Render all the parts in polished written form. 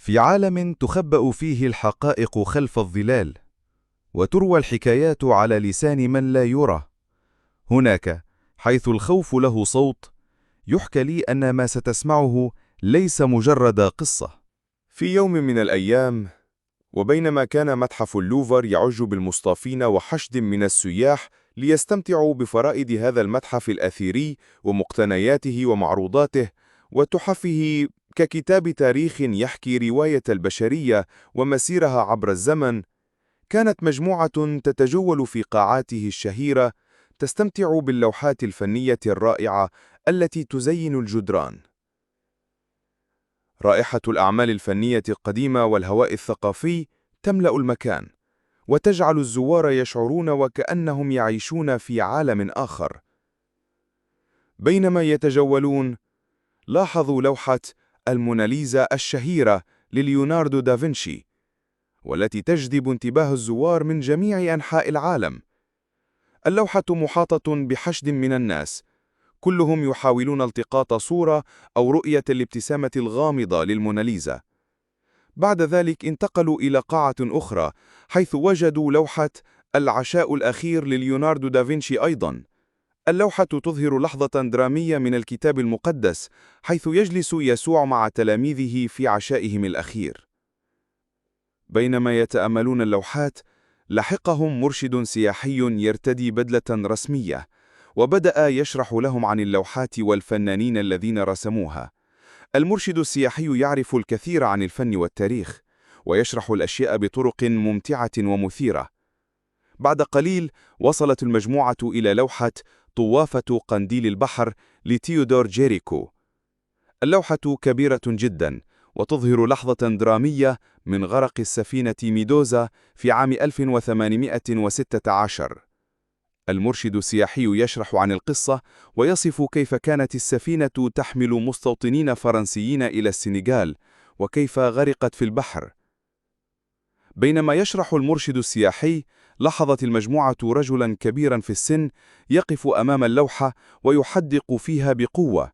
في عالم تخبأ فيه الحقائق خلف الظلال، وتروى الحكايات على لسان من لا يرى، هناك حيث الخوف له صوت، يحكى لي أن ما ستسمعه ليس مجرد قصة. في يوم من الأيام، وبينما كان متحف اللوفر يعج بالمصطافين وحشد من السياح ليستمتعوا بفرائد هذا المتحف الأثيري ومقتنياته ومعروضاته وتحفه ككتاب تاريخ يحكي رواية البشرية ومسيرها عبر الزمن، كانت مجموعة تتجول في قاعاته الشهيرة تستمتع باللوحات الفنية الرائعة التي تزين الجدران. رائحة الأعمال الفنية القديمة والهواء الثقافي تملأ المكان، وتجعل الزوار يشعرون وكأنهم يعيشون في عالم آخر. بينما يتجولون، لاحظوا لوحة الموناليزا الشهيرة لليوناردو دافنشي، والتي تجذب انتباه الزوار من جميع أنحاء العالم. اللوحة محاطة بحشد من الناس، كلهم يحاولون التقاط صورة أو رؤية الابتسامة الغامضة للموناليزا. بعد ذلك انتقلوا إلى قاعة أخرى، حيث وجدوا لوحة العشاء الأخير لليوناردو دافنشي أيضاً. اللوحة تظهر لحظة درامية من الكتاب المقدس، حيث يجلس يسوع مع تلاميذه في عشائهم الأخير. بينما يتأملون اللوحات، لحقهم مرشد سياحي يرتدي بدلة رسمية، وبدأ يشرح لهم عن اللوحات والفنانين الذين رسموها. المرشد السياحي يعرف الكثير عن الفن والتاريخ، ويشرح الأشياء بطرق ممتعة ومثيرة. بعد قليل وصلت المجموعة إلى لوحة طوافة قنديل البحر لتيودور جيريكو. اللوحة كبيرة جدا، وتظهر لحظة درامية من غرق السفينة ميدوزا في عام 1816. المرشد السياحي يشرح عن القصة، ويصف كيف كانت السفينة تحمل مستوطنين فرنسيين إلى السنغال، وكيف غرقت في البحر. بينما يشرح المرشد السياحي، لاحظت المجموعة رجلا كبيرا في السن يقف أمام اللوحة ويحدق فيها بقوة.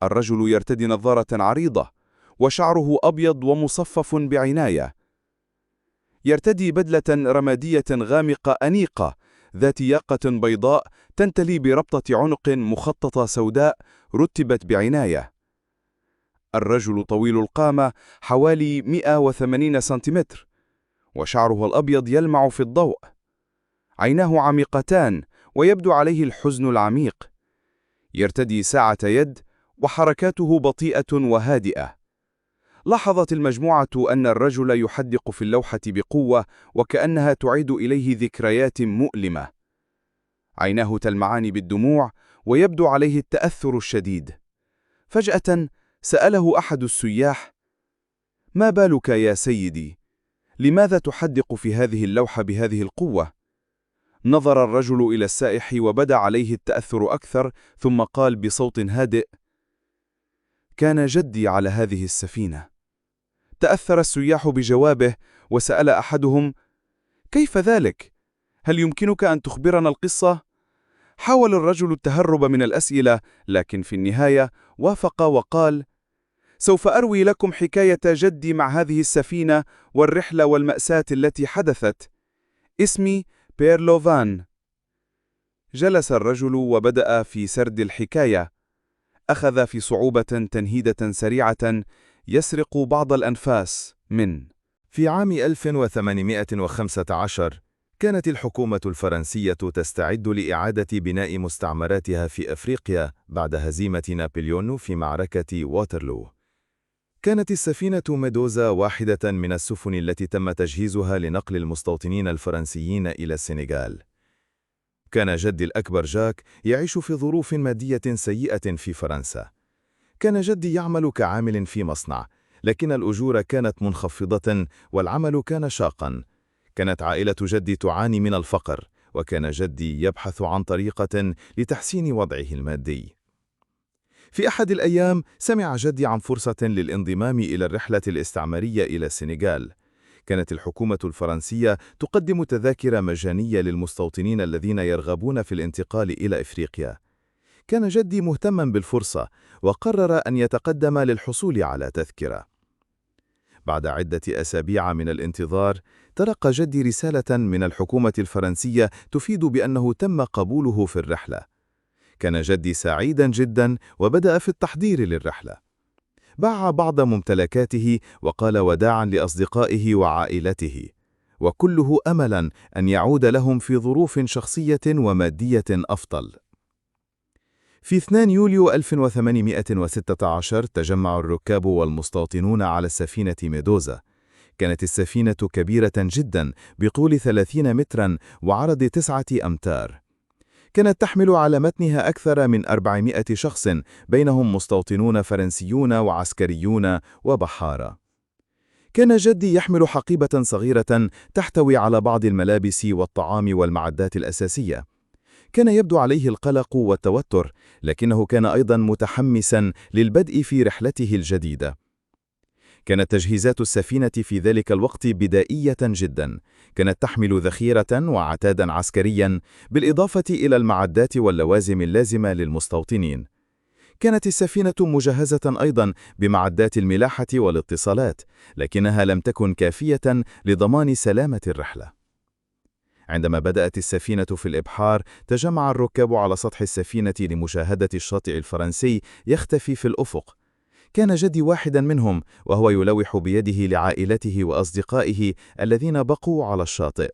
الرجل يرتدي نظارة عريضة، وشعره أبيض ومصفف بعناية. يرتدي بدلة رمادية غامقة أنيقة ذات ياقة بيضاء تنتلي بربطة عنق مخططة سوداء رتبت بعناية. الرجل طويل القامة، حوالي 180 سنتيمتر، وشعره الأبيض يلمع في الضوء. عيناه عميقتان، ويبدو عليه الحزن العميق. يرتدي ساعة يد، وحركاته بطيئة وهادئة. لاحظت المجموعة أن الرجل يحدق في اللوحة بقوة، وكأنها تعيد إليه ذكريات مؤلمة. عيناه تلمعان بالدموع، ويبدو عليه التأثر الشديد. فجأة سأله أحد السياح: ما بالك يا سيدي؟ لماذا تحدق في هذه اللوحة بهذه القوة؟ نظر الرجل إلى السائح وبدا عليه التأثر أكثر، ثم قال بصوت هادئ: كان جدي على هذه السفينة. تأثر السياح بجوابه، وسأل أحدهم: كيف ذلك؟ هل يمكنك أن تخبرنا القصة؟ حاول الرجل التهرب من الأسئلة، لكن في النهاية وافق وقال: سوف أروي لكم حكاية جدي مع هذه السفينة والرحلة والمأساة التي حدثت. اسمي بير لوفان. جلس الرجل وبدأ في سرد الحكاية. أخذ في صعوبة تنهيدة سريعة يسرق بعض الأنفاس في عام 1815 كانت الحكومة الفرنسية تستعد لإعادة بناء مستعمراتها في أفريقيا بعد هزيمة نابليون في معركة واترلو. كانت السفينة ميدوزا واحدة من السفن التي تم تجهيزها لنقل المستوطنين الفرنسيين إلى السنغال. كان جدي الأكبر جاك يعيش في ظروف مادية سيئة في فرنسا. كان جدي يعمل كعامل في مصنع، لكن الأجور كانت منخفضة والعمل كان شاقا. كانت عائلة جدي تعاني من الفقر، وكان جدي يبحث عن طريقة لتحسين وضعه المادي. في أحد الأيام سمع جدي عن فرصة للانضمام إلى الرحلة الاستعمارية إلى السنغال. كانت الحكومة الفرنسية تقدم تذاكر مجانية للمستوطنين الذين يرغبون في الانتقال إلى إفريقيا. كان جدي مهتما بالفرصة، وقرر أن يتقدم للحصول على تذكرة. بعد عدة أسابيع من الانتظار، تلقى جدي رسالة من الحكومة الفرنسية تفيد بأنه تم قبوله في الرحلة. كان جدي سعيداً جداً وبدأ في التحضير للرحلة. باع بعض ممتلكاته وقال وداعاً لأصدقائه وعائلته، وكله أملاً أن يعود لهم في ظروف شخصية ومادية أفضل. في 2 يوليو 1816 تجمع الركاب والمستوطنون على السفينة ميدوزا. كانت السفينة كبيرة جدا بطول 30 مترا وعرض 9 أمتار. كانت تحمل على متنها أكثر من 400 شخص، بينهم مستوطنون فرنسيون وعسكريون وبحارة. كان جدي يحمل حقيبة صغيرة تحتوي على بعض الملابس والطعام والمعدات الأساسية. كان يبدو عليه القلق والتوتر، لكنه كان أيضا متحمسا للبدء في رحلته الجديدة. كانت تجهيزات السفينة في ذلك الوقت بدائية جدا. كانت تحمل ذخيرة وعتادا عسكريا، بالإضافة إلى المعدات واللوازم اللازمة للمستوطنين. كانت السفينة مجهزة أيضا بمعدات الملاحة والاتصالات، لكنها لم تكن كافية لضمان سلامة الرحلة. عندما بدأت السفينة في الإبحار، تجمع الركاب على سطح السفينة لمشاهدة الشاطئ الفرنسي يختفي في الأفق. كان جدي واحدا منهم، وهو يلوح بيده لعائلته وأصدقائه الذين بقوا على الشاطئ.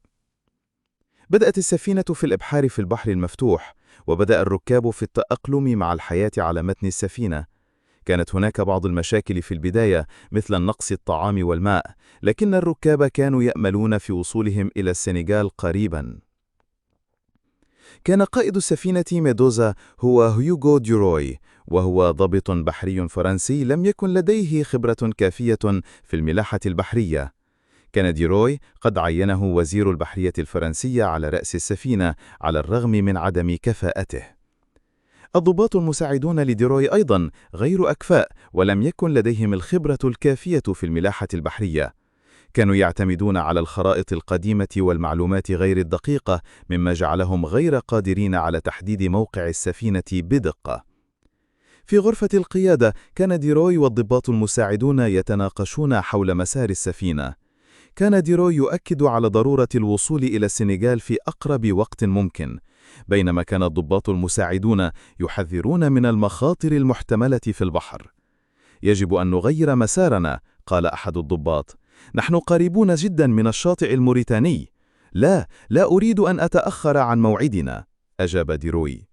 بدأت السفينة في الإبحار في البحر المفتوح، وبدأ الركاب في التأقلم مع الحياة على متن السفينة. كانت هناك بعض المشاكل في البداية، مثل نقص الطعام والماء، لكن الركاب كانوا يأملون في وصولهم إلى السنغال قريباً. كان قائد السفينة ميدوزا هو هيوغو ديروي، وهو ضابط بحري فرنسي لم يكن لديه خبرة كافية في الملاحة البحرية. كان ديروي قد عينه وزير البحرية الفرنسي على رأس السفينة، على الرغم من عدم كفاءته. الضباط المساعدون لديروي أيضا غير أكفاء، ولم يكن لديهم الخبرة الكافية في الملاحة البحرية. كانوا يعتمدون على الخرائط القديمة والمعلومات غير الدقيقة، مما جعلهم غير قادرين على تحديد موقع السفينة بدقة. في غرفة القيادة، كان ديروي والضباط المساعدون يتناقشون حول مسار السفينة. كان ديروي يؤكد على ضرورة الوصول إلى السنغال في أقرب وقت ممكن، بينما كان الضباط المساعدون يحذرون من المخاطر المحتملة في البحر. يجب أن نغير مسارنا، قال أحد الضباط. نحن قريبون جدا من الشاطئ الموريتاني. لا أريد أن أتأخر عن موعدنا، أجاب ديروي.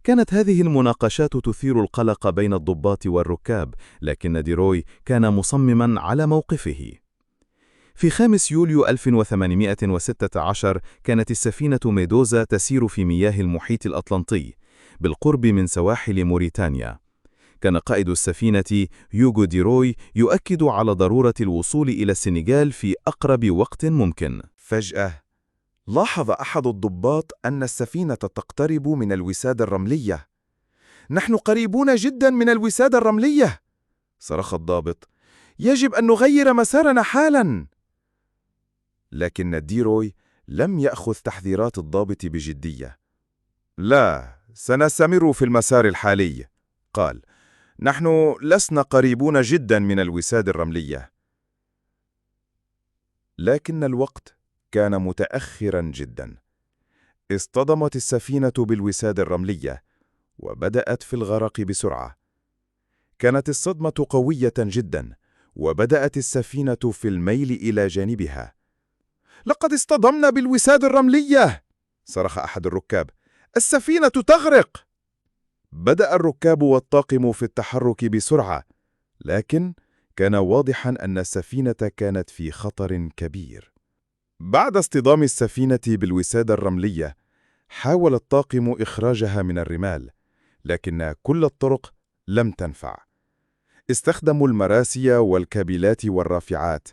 كانت هذه المناقشات تثير القلق بين الضباط والركاب، لكن ديروي كان مصمما على موقفه. في 5 يوليو 1816 كانت السفينة ميدوزا تسير في مياه المحيط الأطلنطي، بالقرب من سواحل موريتانيا. كان قائد السفينة هيوغو ديروي يؤكد على ضرورة الوصول إلى السنغال في أقرب وقت ممكن. فجأة لاحظ أحد الضباط أن السفينة تقترب من الوسادة الرملية. نحن قريبون جدا من الوسادة الرملية، صرخ الضابط. يجب أن نغير مسارنا حالا. لكن ديروي لم يأخذ تحذيرات الضابط بجدية. لا، سنستمر في المسار الحالي، قال. نحن لسنا قريبون جدا من الوسادة الرملية. لكن الوقت كان متأخرا جدا. اصطدمت السفينة بالوسادة الرملية وبدأت في الغرق بسرعة. كانت الصدمة قوية جدا، وبدأت السفينة في الميل إلى جانبها. لقد اصطدمنا بالوسادة الرملية، صرخ أحد الركاب. السفينة تغرق. بدأ الركاب والطاقم في التحرك بسرعة، لكن كان واضحا أن السفينة كانت في خطر كبير. بعد اصطدام السفينة بالوسادة الرملية، حاول الطاقم إخراجها من الرمال، لكن كل الطرق لم تنفع. استخدموا المراسي والكابلات والرافعات،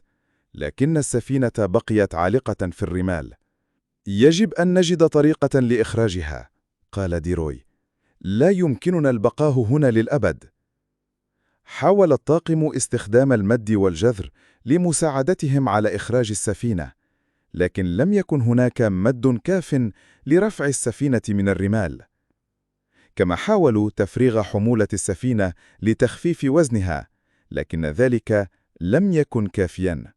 لكن السفينة بقيت عالقة في الرمال. يجب أن نجد طريقة لإخراجها، قال ديروي. لا يمكننا البقاء هنا للأبد. حاول الطاقم استخدام المد والجذر لمساعدتهم على إخراج السفينة، لكن لم يكن هناك مد كاف لرفع السفينة من الرمال. كما حاولوا تفريغ حمولة السفينة لتخفيف وزنها، لكن ذلك لم يكن كافياً.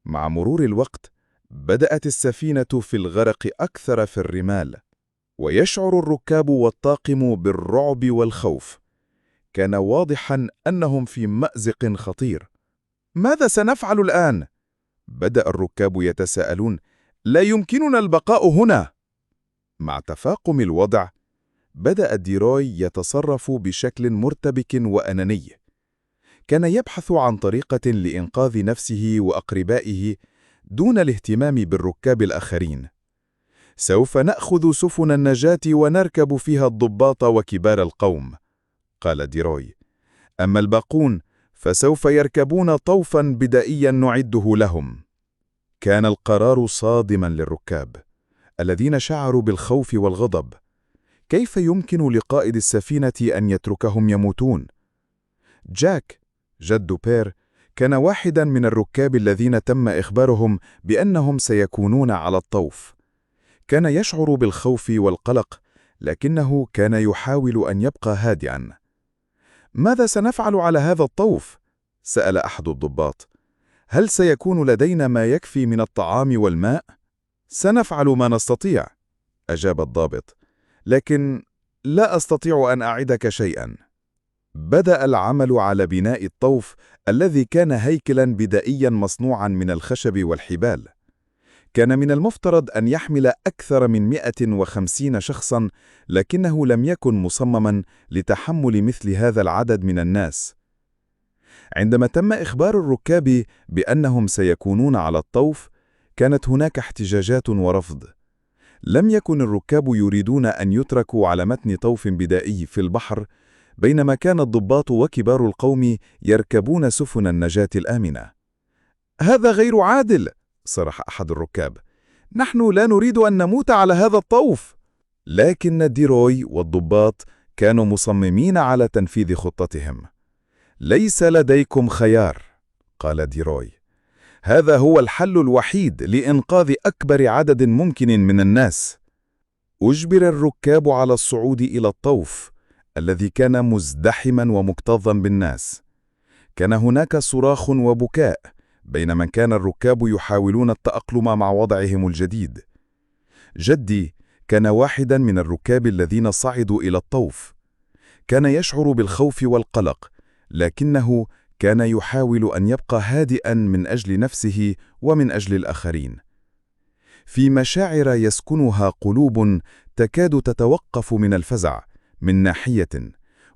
مع مرور الوقت بدأت السفينة في الغرق أكثر في الرمال، ويشعر الركاب والطاقم بالرعب والخوف. كان واضحاً أنهم في مأزق خطير. ماذا سنفعل الآن؟ بدأ الركاب يتساءلون. لا يمكننا البقاء هنا. مع تفاقم الوضع بدأ ديروي يتصرف بشكل مرتبك وأناني. كان يبحث عن طريقة لإنقاذ نفسه وأقربائه دون الاهتمام بالركاب الآخرين. سوف نأخذ سفن النجاة ونركب فيها الضباط وكبار القوم، قال ديروي. أما الباقون فسوف يركبون طوفاً بدائياً نعده لهم. كان القرار صادماً للركاب الذين شعروا بالخوف والغضب. كيف يمكن لقائد السفينة أن يتركهم يموتون؟ جاك، جد بير، كان واحداً من الركاب الذين تم إخبارهم بأنهم سيكونون على الطوف. كان يشعر بالخوف والقلق، لكنه كان يحاول أن يبقى هادئاً. ماذا سنفعل على هذا الطوف؟ سأل أحد الضباط. هل سيكون لدينا ما يكفي من الطعام والماء؟ سنفعل ما نستطيع، أجاب الضابط، لكن لا أستطيع أن أعدك شيئاً. بدأ العمل على بناء الطوف الذي كان هيكلاً بدائياً مصنوعاً من الخشب والحبال. كان من المفترض أن يحمل أكثر من 150 شخصاً، لكنه لم يكن مصمماً لتحمل مثل هذا العدد من الناس. عندما تم إخبار الركاب بأنهم سيكونون على الطوف، كانت هناك احتجاجات ورفض. لم يكن الركاب يريدون أن يتركوا على متن طوف بدائي في البحر، بينما كان الضباط وكبار القوم يركبون سفن النجاة الآمنة. هذا غير عادل، صرح أحد الركاب. نحن لا نريد أن نموت على هذا الطوف. لكن ديروي والضباط كانوا مصممين على تنفيذ خطتهم. ليس لديكم خيار، قال ديروي. هذا هو الحل الوحيد لإنقاذ أكبر عدد ممكن من الناس. أجبر الركاب على الصعود إلى الطوف الذي كان مزدحما ومكتظا بالناس. كان هناك صراخ وبكاء، بينما كان الركاب يحاولون التأقلم مع وضعهم الجديد. جدي كان واحدا من الركاب الذين صعدوا إلى الطوف. كان يشعر بالخوف والقلق، لكنه كان يحاول أن يبقى هادئا من أجل نفسه ومن أجل الآخرين. في مشاعر يسكنها قلوب تكاد تتوقف من الفزع من ناحية،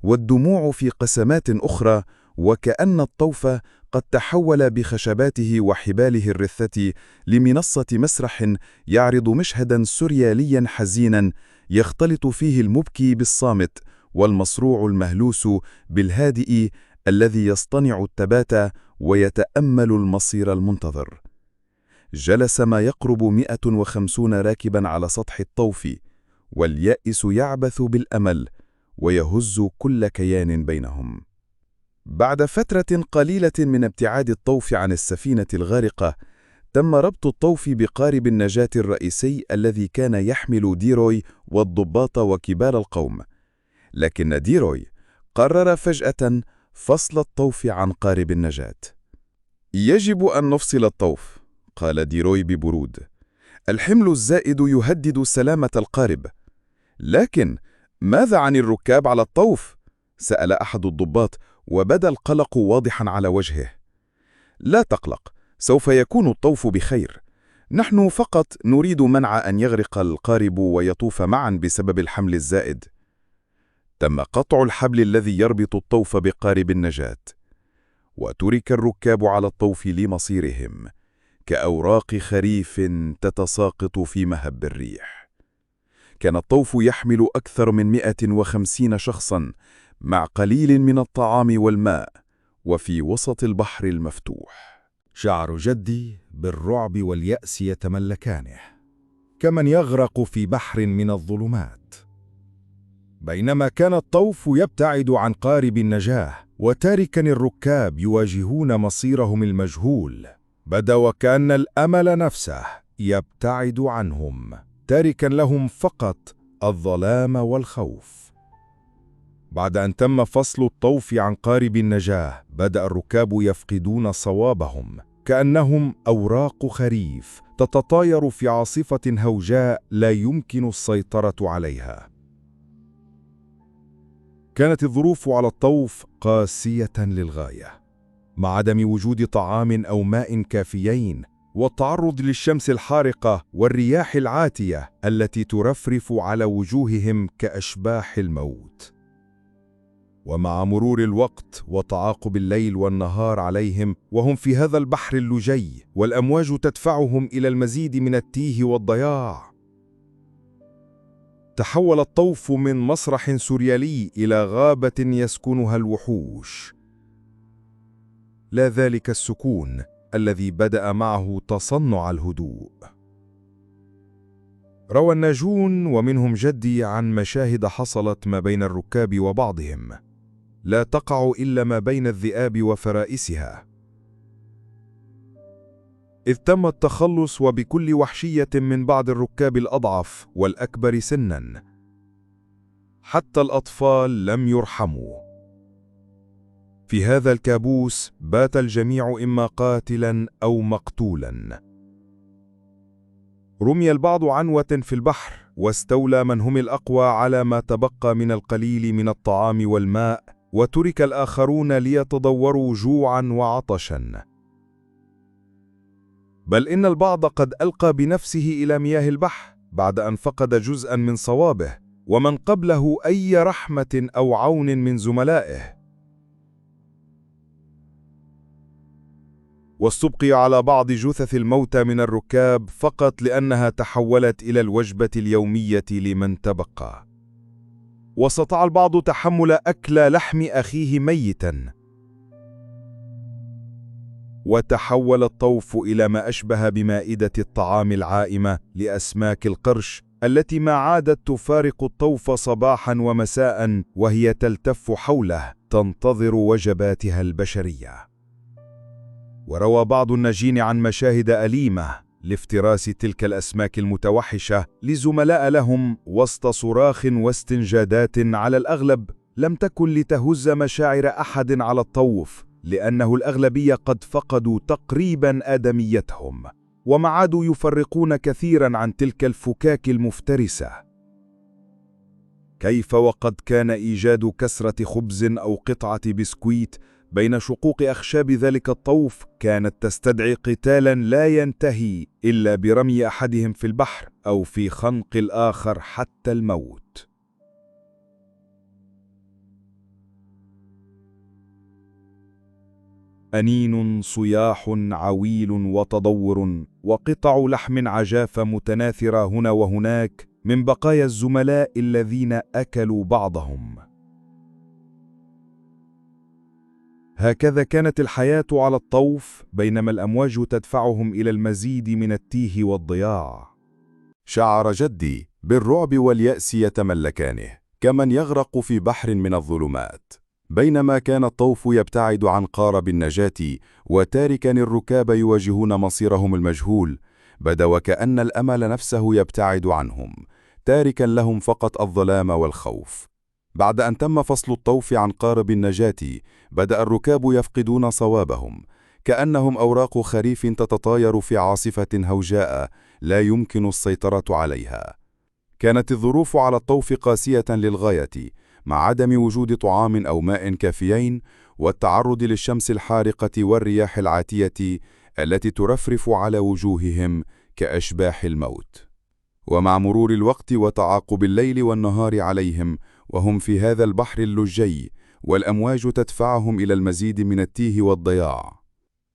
والدموع في قسمات أخرى، وكأن الطوف قد تحول بخشباته وحباله الرثة لمنصة مسرح يعرض مشهدا سورياليا حزينا يختلط فيه المبكي بالصامت والمصروع المهلوس بالهادئ الذي يصطنع التبات ويتأمل المصير المنتظر. جلس ما يقرب 150 راكبا على سطح الطوف، واليأس يعبث بالأمل ويهز كل كيان بينهم. بعد فترة قليلة من ابتعاد الطوف عن السفينة الغارقة، تم ربط الطوف بقارب النجاة الرئيسي الذي كان يحمل ديروي والضباط وكبار القوم. لكن ديروي قرر فجأة فصل الطوف عن قارب النجاة. يجب أن نفصل الطوف، قال ديروي ببرود. الحمل الزائد يهدد سلامة القارب. لكن ماذا عن الركاب على الطوف؟ سأل أحد الضباط، وبدا القلق واضحا على وجهه. لا تقلق، سوف يكون الطوف بخير. نحن فقط نريد منع أن يغرق القارب ويطوف معا بسبب الحمل الزائد. تم قطع الحبل الذي يربط الطوف بقارب النجاة، وترك الركاب على الطوف لمصيرهم كأوراق خريف تتساقط في مهب الريح. كان الطوف يحمل أكثر من 150 شخصاً مع قليل من الطعام والماء، وفي وسط البحر المفتوح. شعر جدي بالرعب واليأس يتملكانه، كمن يغرق في بحر من الظلمات. بينما كان الطوف يبتعد عن قارب النجاة وتاركا الركاب يواجهون مصيرهم المجهول، بدا وكأن الأمل نفسه يبتعد عنهم، تاركا لهم فقط الظلام والخوف. بعد أن تم فصل الطوف عن قارب النجاة، بدأ الركاب يفقدون صوابهم، كأنهم أوراق خريف تتطاير في عاصفة هوجاء لا يمكن السيطرة عليها. كانت الظروف على الطوف قاسية للغاية، مع عدم وجود طعام أو ماء كافيين، والتعرض للشمس الحارقة والرياح العاتية التي ترفرف على وجوههم كأشباح الموت. ومع مرور الوقت وتعاقب الليل والنهار عليهم وهم في هذا البحر اللجي، والأمواج تدفعهم إلى المزيد من التيه والضياع، تحول الطوف من مسرح سوريالي إلى غابة يسكنها الوحوش. لا ذلك السكون الذي بدأ معه تصنع الهدوء. روى الناجون ومنهم جدي عن مشاهد حصلت ما بين الركاب وبعضهم لا تقع إلا ما بين الذئاب وفرائسها، إذ تم التخلص وبكل وحشية من بعض الركاب الأضعف والأكبر سناً، حتى الأطفال لم يرحموا. في هذا الكابوس بات الجميع إما قاتلاً أو مقتولاً. رمي البعض عنوة في البحر، واستولى من هم الأقوى على ما تبقى من القليل من الطعام والماء، وترك الآخرون ليتضوروا جوعاً وعطشاً. بل إن البعض قد ألقى بنفسه إلى مياه البحر بعد أن فقد جزءاً من صوابه، ومن قبله أي رحمة أو عون من زملائه. واستبقي على بعض جثث الموتى من الركاب فقط لأنها تحولت إلى الوجبة اليومية لمن تبقى. واستطاع البعض تحمل أكل لحم أخيه ميتاً. وتحول الطوف إلى ما أشبه بمائدة الطعام العائمة لأسماك القرش، التي ما عادت تفارق الطوف صباحاً ومساءً وهي تلتف حوله تنتظر وجباتها البشرية. وروى بعض الناجين عن مشاهد أليمة لافتراس تلك الأسماك المتوحشة لزملاء لهم وسط صراخ واستنجادات على الأغلب لم تكن لتهز مشاعر أحد على الطوف، لأنه الأغلبية قد فقدوا تقريبا آدميتهم، وما عادوا يفرقون كثيرا عن تلك الفكاك المفترسة. كيف وقد كان إيجاد كسرة خبز أو قطعة بسكويت بين شقوق أخشاب ذلك الطوف كانت تستدعي قتالا لا ينتهي إلا برمي أحدهم في البحر أو في خنق الآخر حتى الموت. أنين، صياح، عويل وتضور، وقطع لحم عجافة متناثرة هنا وهناك من بقايا الزملاء الذين أكلوا بعضهم. هكذا كانت الحياة على الطوف بينما الأمواج تدفعهم إلى المزيد من التيه والضياع. شعر جدي بالرعب واليأس يتملكانه كمن يغرق في بحر من الظلمات. بينما كان الطوف يبتعد عن قارب النجاة وتاركا الركاب يواجهون مصيرهم المجهول، بدا وكأن الأمل نفسه يبتعد عنهم، تاركا لهم فقط الظلام والخوف. بعد أن تم فصل الطوف عن قارب النجاة، بدأ الركاب يفقدون صوابهم، كأنهم أوراق خريف تتطاير في عاصفة هوجاء لا يمكن السيطرة عليها. كانت الظروف على الطوف قاسية للغاية، مع عدم وجود طعام أو ماء كافيين، والتعرض للشمس الحارقة والرياح العاتية التي ترفرف على وجوههم كأشباح الموت. ومع مرور الوقت وتعاقب الليل والنهار عليهم وهم في هذا البحر اللجي، والأمواج تدفعهم إلى المزيد من التيه والضياع.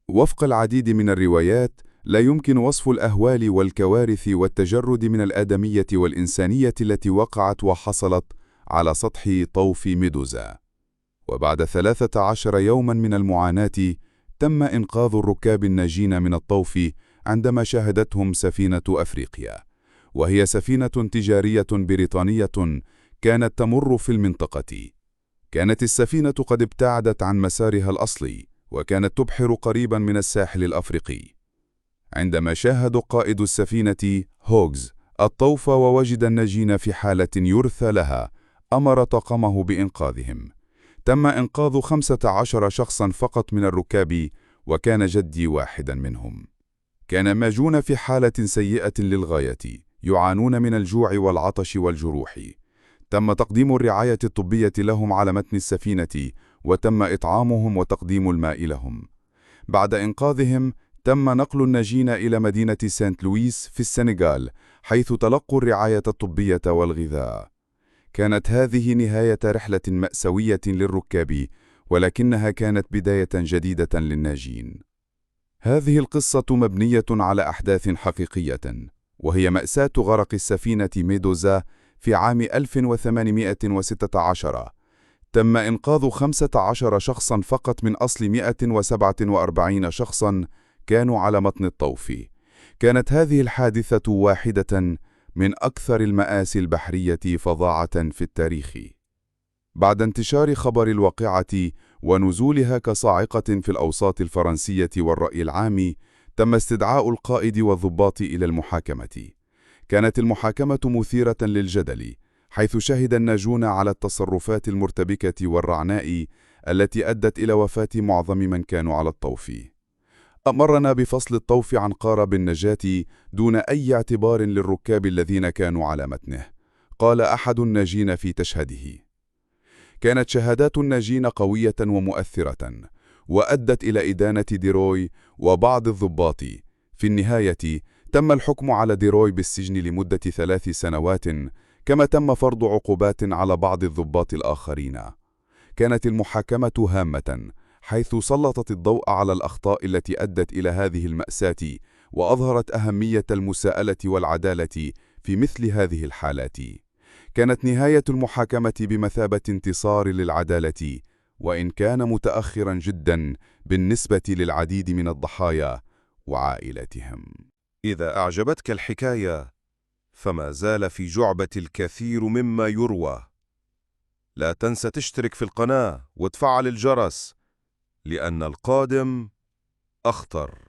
وفق العديد من الروايات، لا يمكن وصف الأهوال والكوارث والتجرد من الآدمية والإنسانية التي وقعت وحصلت على سطح طوف ميدوزا. وبعد 13 يوما من المعاناة، تم إنقاذ الركاب الناجين من الطوف عندما شاهدتهم سفينة أفريقيا، وهي سفينة تجارية بريطانية كانت تمر في المنطقة. كانت السفينة قد ابتعدت عن مسارها الأصلي، وكانت تبحر قريبا من الساحل الأفريقي. عندما شاهد قائد السفينة هوغز الطوف ووجد الناجين في حالة يرثى لها، أمر طاقمه بإنقاذهم. تم إنقاذ 15 شخصاً فقط من الركاب، وكان جدي واحداً منهم. كان ماجون في حالة سيئة للغاية، يعانون من الجوع والعطش والجروح. تم تقديم الرعاية الطبية لهم على متن السفينة، وتم إطعامهم وتقديم الماء لهم. بعد إنقاذهم، تم نقل الناجين إلى مدينة سانت لويس في السنغال، حيث تلقوا الرعاية الطبية والغذاء. كانت هذه نهاية رحلة مأساوية للركاب، ولكنها كانت بداية جديدة للناجين. هذه القصة مبنية على أحداث حقيقية، وهي مأساة غرق السفينة ميدوزا في عام 1816. تم إنقاذ 15 شخصاً فقط من أصل 147 شخصاً كانوا على متن الطوف. كانت هذه الحادثة واحدة من أكثر المآسي البحرية فظاعة في التاريخ. بعد انتشار خبر الواقعة ونزولها كصاعقة في الأوساط الفرنسية والرأي العام، تم استدعاء القائد والضباط إلى المحاكمة. كانت المحاكمة مثيرة للجدل، حيث شهد الناجون على التصرفات المرتبكة والرعناء التي أدت إلى وفاة معظم من كانوا على الطوف. أمرنا بفصل الطوف عن قارب النجاة دون أي اعتبار للركاب الذين كانوا على متنه، قال أحد الناجين في تشهده. كانت شهادات الناجين قوية ومؤثرة، وأدت إلى إدانة ديروي وبعض الضباط. في النهاية، تم الحكم على ديروي بالسجن لمدة 3 سنوات، كما تم فرض عقوبات على بعض الضباط الآخرين. كانت المحاكمة هامة، حيث سلطت الضوء على الأخطاء التي أدت إلى هذه المأساة، وأظهرت أهمية المساءلة والعدالة في مثل هذه الحالات. كانت نهاية المحاكمة بمثابة انتصار للعدالة، وإن كان متأخرا جدا بالنسبة للعديد من الضحايا وعائلاتهم. إذا أعجبتك الحكاية، فما زال في جعبة الكثير مما يروى. لا تنسى تشترك في القناة وتفعل الجرس، لأن القادم أخطر.